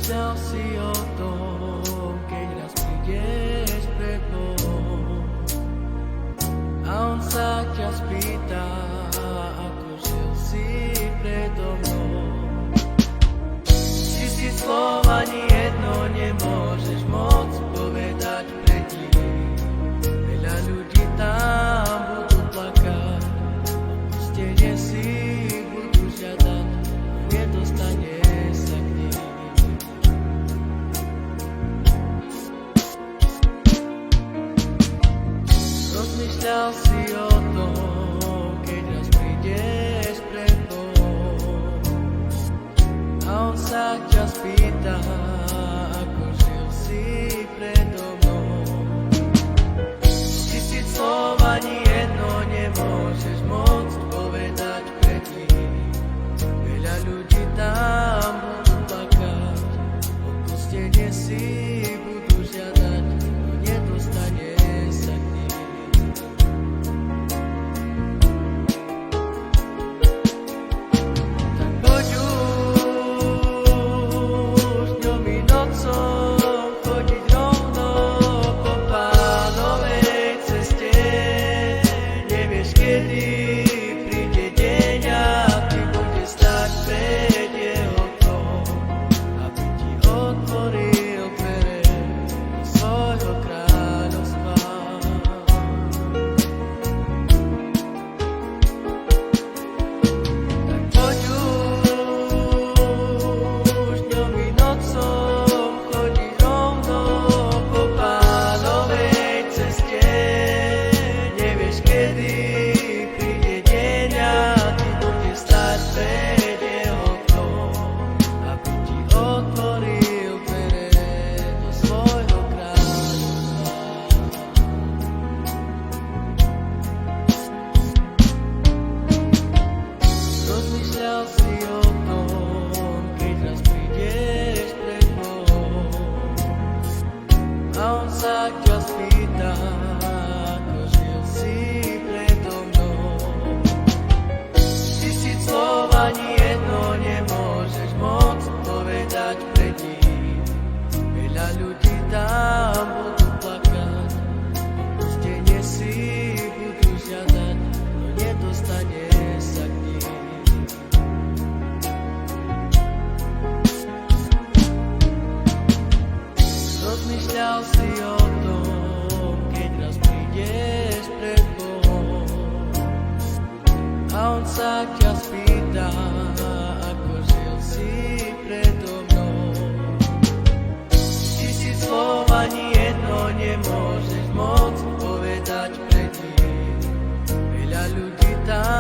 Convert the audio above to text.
Rozmýšľal si o tom, keď raz prídeš pred Bohom a on sa ťa spýta, ako žil si predo mnou. Či si slov ani jedno nemôžeš moc povedať pred ním. Veľa ľudí tam budú plakať, odpustenie si budú žiadať, no nedostane sa k ním. Rozmýšľal si o tom, keď raz prídeš pred Bohom a on sa ťa spýta, ako žil si predo mnou. Či si slov ani jedno nemôžeš moc povedať pred ním. Veľa ľudí tam budú plakať, odpustenie si budú žiadať, no nedostane sa k ním. Tak poď už dňom i nocou chodiť rovno po Pánovej ceste. Nevieš, kedy príde deň a ty budeš stáť pred jeho trón, aby ti otvoril dvere do svojho kráľovstva. Tak poď už dňom i nocou chodiť rovno po Pánovej ceste. Nevieš, kedy príde deň a ty budeš stáť pred jeho trón, aby ti otvoril dvere do svojho kráľovstva. Rozmýšľal si o tom, keď raz prídeš pred Bohom a on sa ťa spýta, ako žil si predo mnou. Či si slov ani jedno nemôžeš moc povedať pred ním. Veľa ľudí tam budú plakať, odpustenie si budú žiadať, no nedostane sa k ním. Rozmýšľal si o tom, keď raz prídeš pred Bohom a on sa ťa spýta, ako žil si predo mnou. Či si slov ani jedno nemôžeš moc povedať pred ním. Veľa ľudí tam